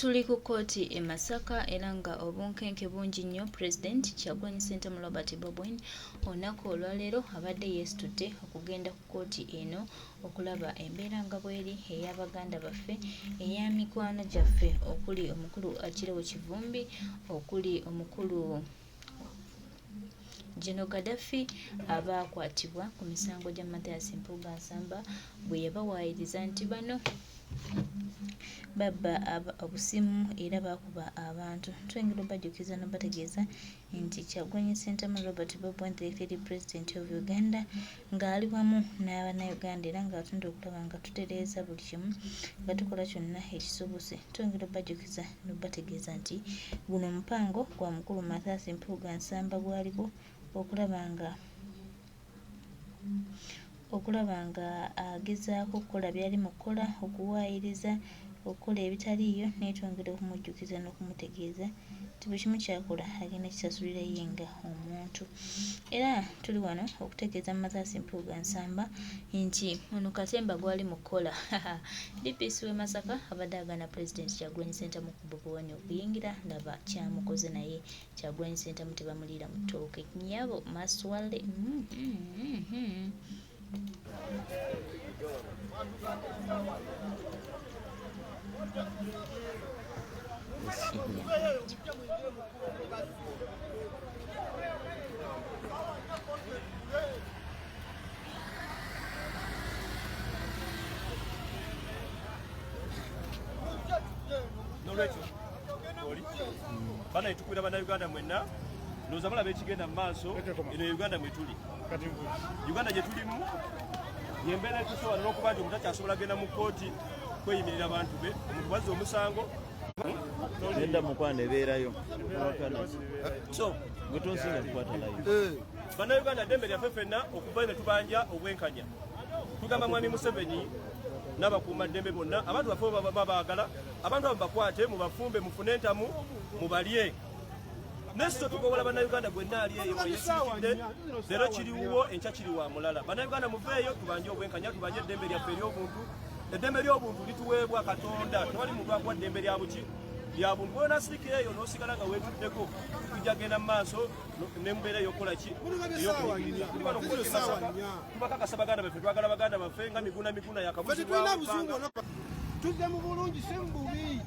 Tuli ku kooti e Masaka era nga obunkenke bungi nnyo President Kyagulanyi Ssentamu Robert Bob Wine olunaku olwaleero abadde yeesitudde okugenda ku kooti eno okulaba embeera nga bweri ey'abaganda baffe eya mikwano gyaffe okuli omukulu Akirewo Kivumbi okuli omukulu General Gaddafi abaakwatibwa ku misango gya Mathias Mpuuga Nsamba bwe yabawaayiriza nti bano babba obusimu era bakuba abantu. Twengera bajjukiza n'obategeeza nti Kyagulanyi Ssentamu Robert Bob Wine, the elected President of Uganda, ng'ali wamu n'Abannayuganda era ng'atunda okulaba nga tutereeza buli kimu nga tukola kyonna ekisobose. Twengera bajjukiza n'obategeeza nti guno omupango gwa mukulu Mathias Mpuuga Nsamba gwaliko okulaba nga agezaako okukola byali mu kukola okuwaayiriza okukola ebitaliiyo naye twongera okumujjukiza n'okumutegeeza nti buli kimu kyakola agenda kisasulira ye nga omuntu. Era tuli wano okutegeeza Mathias Mpuuga Nsamba nti ono katemba gwali mu kukola DPC w'e Masaka abadde agaana President Kyagulanyi Ssentamu ku Bobi Wine okuyingira laba kyamukoze naye Kyagulanyi Ssentamu tebamuliira mu ttooke nnyabo maswale. Bana etukwira bannayuganda mwenna ndowooza balaba ekigenda mu maaso eno Uganda mwe tuli. Uganda gye tulimu yembeera etusobola n'okuba nti omuntu akyasobola genda mu kkooti kweyimirira abantu be omuntu bazza omusango genda mukwano ebeerayo so gwe tonsinga tukwata live. bannayuganda ddembe lyaffe ffenna okuva ne tubanja obwenkanya tugamba mwami Museveni n'abakuuma ddembe bonna abantu baffe babaagala abantu abo bakwate mubafumbe mufune entamu mubalye nesito tugobola bannayuganda gwenna ali eyo yesikidde leero kiriwo enkya kiri wa mulala. Bannayuganda muveeyo tubanje obwenkanya tubanje eddembe lyaffe ery'obuntu. Eddembe ly'obuntu lituweebwa Katonda tewali muntu akuwa ddembe lya buki lya buntu. Bw'ona asirikira eyo n'osigala nga weetuddeko tujja genda mu maaso n'embeera ey'okukola ki ey'okuyigiriza. Tuli wano okukola Masaka tubakakasa baganda baffe twagala baganda baffe nga miguna yakabuzibwamu tuzze mu bulungi si mu bubi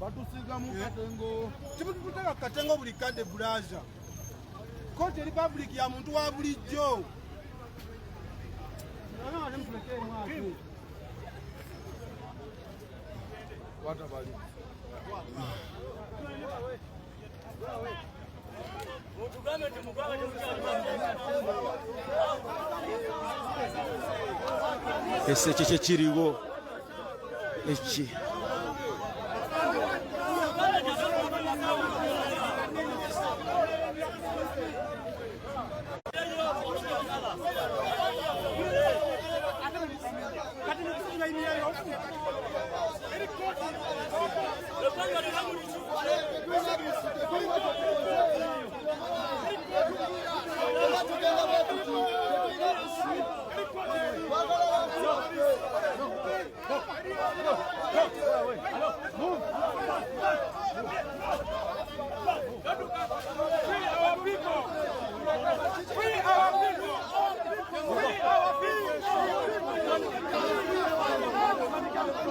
batusigamu katengo kibututeka katengo buli kadde bulaza kooti republic ya muntu wa bulijjo ese kye kiriwo eki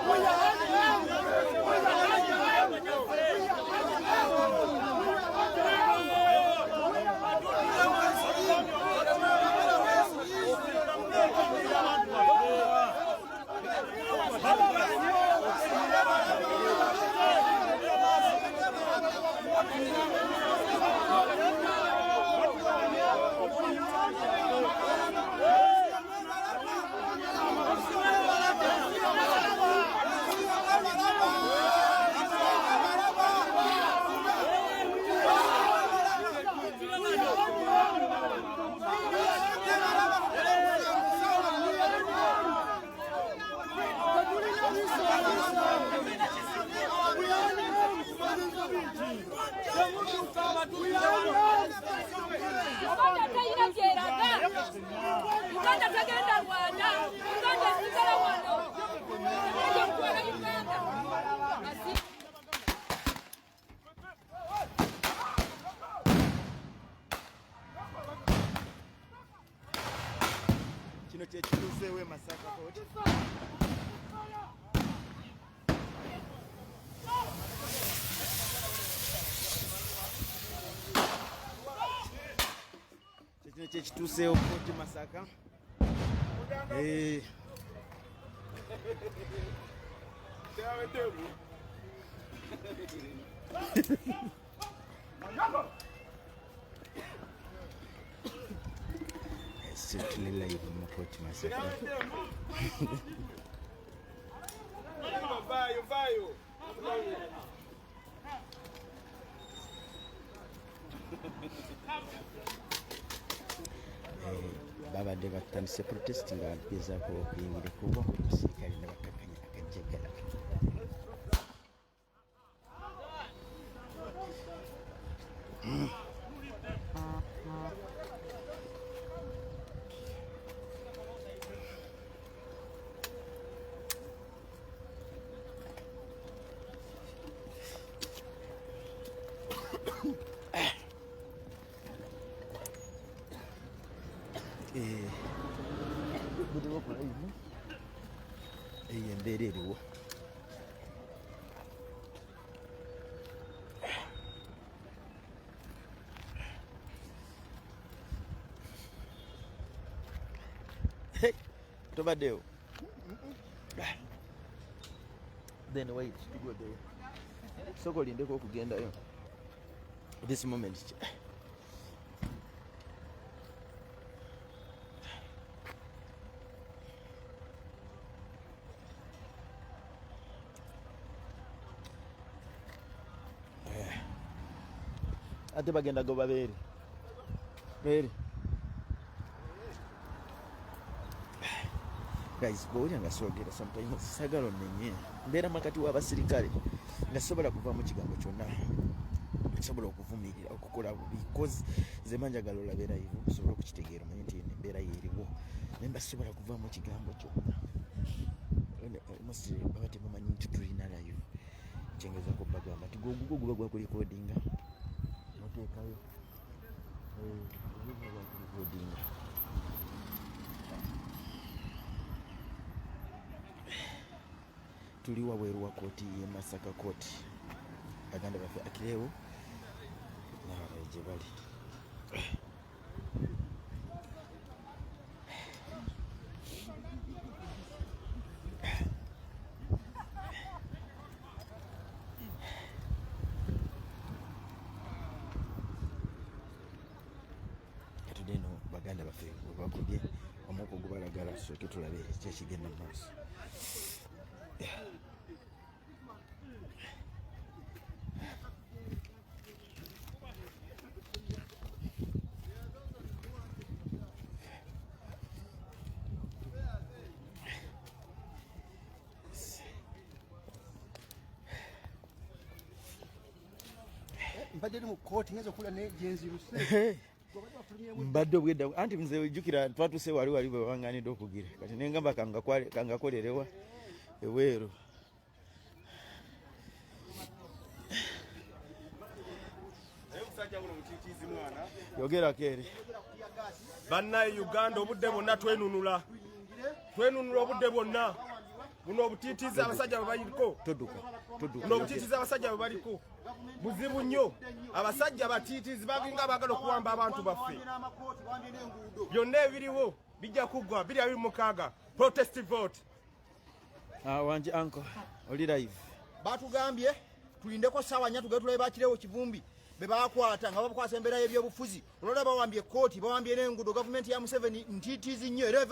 We are ekyo ekituuseewo kooti Masaka. Tuli live mu kooti Masaka. Babadde batandise protest nga bagezaako okuyingira ekkubo abasirikale ne bakkakkanya akajjegala. Embeera eriwo. Tobaddewo. Then wait to go there. Soko lindeko okugendayo. This moment. Ate bagenda goba beeri. Guys, bw'olya nga soogera sometimes sagala onnenye. Mbeera makati w'abasirikale nga sobola kuva mu kigambo kyonna. Sobola okuvumirira okukola bubi because ze manjagala olabe live osobola okukitegeera omanye nti embeera yeeriwo. Naye mbasobola kuva mu kigambo kyonna. Almost baba temumanyi nti tulina live. Kyengezaako bagamba nti gwo guba gwa kulikodinga. Noteekayo. Gwa kulikodinga. Tuli wabweru wa kooti ye Masaka kooti. Baganda baffe Akileewo n'abalala gye bali. Katudde eno baganda baffe we bagobye omuko gubalagala sooke tulabe kyekigenda mu maaso. Mbadde mu kooti ngezo kula ne jenziruse. Mbadde obwedda anti nze ojjukira twatuse wali bwe baŋŋaanidde okugira kati ne ngamba kangakolerewa eweero. Yogerako eri. Bannaye Uganda obudde bwonna twenunula obudde bwonna. Buno obutiitiizi abasajja bwe baliko. Buno obutiitiizi abasajja bwe baliko. Buzibu nnyo. Abasajja batiitiizi baginga baagala okuwamba abantu baffe. Byonna ebiriwo bijja kuggwa 2026. Protest vote. Wangi uncle oli live. Batugambye tulindeko ssaawa 4 tugende tulabe Akileewo Kivumbi be baakwata nga bakwasa embeera y'ebyobufuzi. Olwala bawambye kooti bawambye n'enguudo gavumenti ya Museveni ntiitiizi nnyo era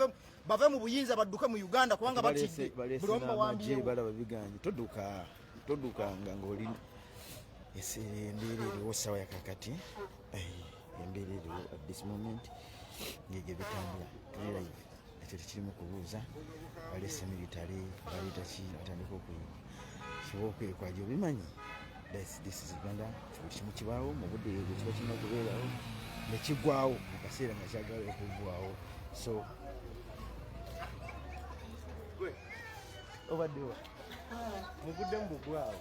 bave mu buyinza badduke mu Uganda kubanga batidde. Buli omu bawambye balaba biganje toddukanga ng'oli embeera eriwo ssaawa ya kakati. Embeera eriwo at this moment ng'egyo bitambula tuli live. Ekyo tekirimu kubuuza baleese military baleeta ki batandika kiba okwekwajja obimanyi. This is Uganda. Buli kimu kibaawo mu budde bwe kiba kirina okubeerawo ne kiggwawo mu kaseera nga kyagala okuggwawo. So obaddewa Muvudde mu bugwawo.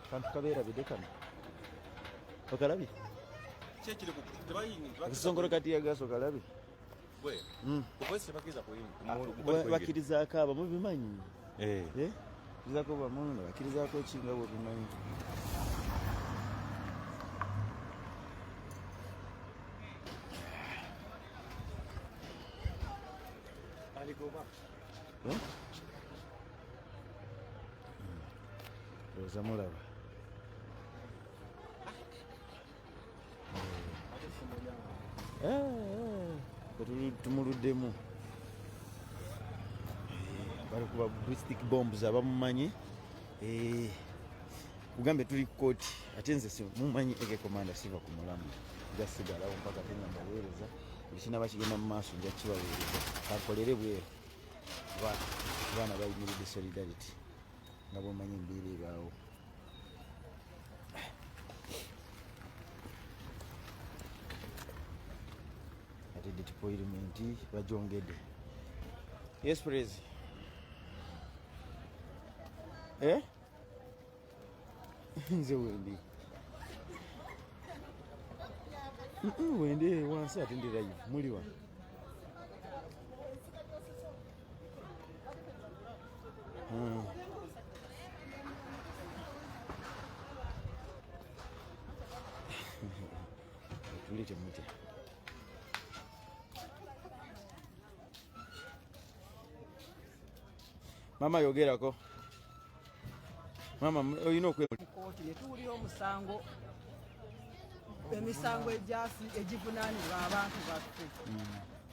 Kantu kabeerabidde kano okalabye Kyekiri ku tebayingi. akisongolo kati yagaso kalabye Bwe. Okwese bakiza kuyingi. bakkirizaako abo mubimanyi kirizako bamuno bakkirizaako ekinga bwe bimanyi Oza mulaba tumuluddemu bali kuba ballistic bombs abamumanyi kugambe tuli kooti ate nze mumanyi ege komanda siva ku mulamu jasigalawo mpaka tenambaweereza ekinaba kigenda mu maaso nja kibaweereza kakolere bweru abaana bayimiridde solidarity nga bwomanyi embeera ebaawo. ate deployment bajongedde. Yes please. Nze wendi wende wansi ate ndi live muli wa tulite mute mama yogerako mama olina kooti netuwulira omusango emisango egivunaanibwa abantu baffe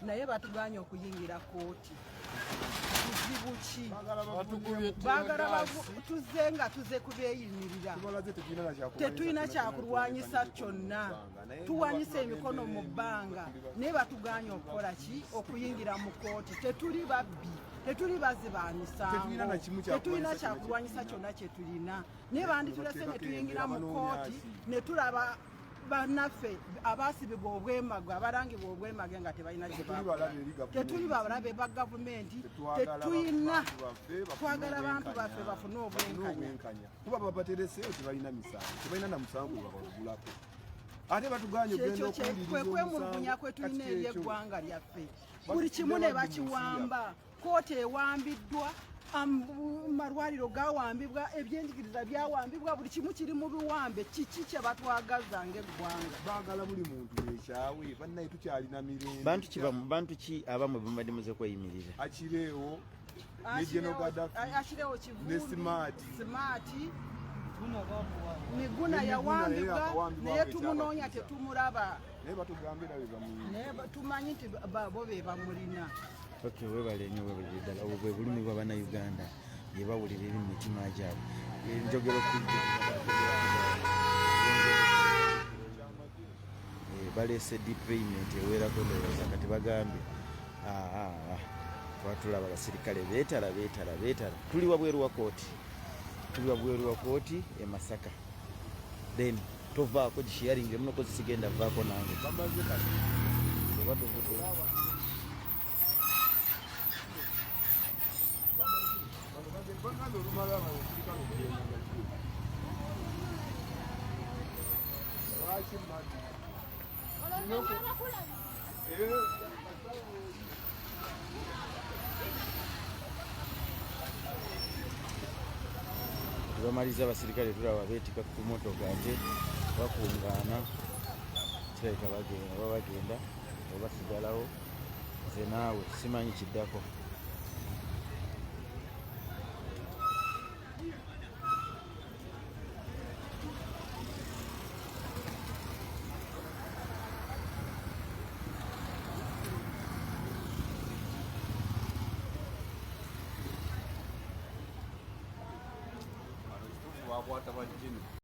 naye batuganye okuyingira kooti. Kizibu ki baagala tuzze nga tuzze kubeeyimirira tetulina kyakulwanyisa kyonna tuwanyisa emikono mu bbanga naye batuganye okukola ki okuyingira mu kooti. Tetuli babbi tetuli baziba misango tetulina kyakulwanyisa kyonna kyetulina naye banditulese ne tuyingira mu kooti ne tulaba bannaffe abaasibibwa obwemage abalangibwa obwemage nga tebalina tetuli babalabe ba gavumenti tetulina twagala bantu baffe bafune obwenkanya kuba babaterese tebalina misango tebalina na musango babalugulako ate batuganye ogenda okuwuliriza kwemulugunya kwe tulina eri eggwanga lyaffe buli kimu ne bakiwamba kooti ewambiddwa amalwaliro gawambibwa ebyenjigiriza byawambibwa buli kimu kiri mu biwambe. Kiki kye batwagaza ng'eggwanga baagala buli muntu ekyawe bannaye tukyalina mirembe bantu ki abamu bambadde muze kweyimirira akireewo ne General Gaddafi ne Simaati Miguna yawambibwa naye tumunoonya tetumulaba naye batugambira naye tumanyi nti bo be bamulina. Okay, webale nnyo webale ddala obwo bwe bulumi bwa bannayuganda bye bawulira eri mu mitima gyabwe njogera baleese deployment eweerako ndowooza kati bagambye twatulaba abasirikale beetala tuli wabweru wa kooti e Masaka then tovaako gishiyaringe muno kozi sigenda vaako nange tubamaliza abasirikale tulaba beetika ku motoka ate bakungaana kirabika bagenda oba basigalawo nze naawe simanyi kiddako. wakwata bajini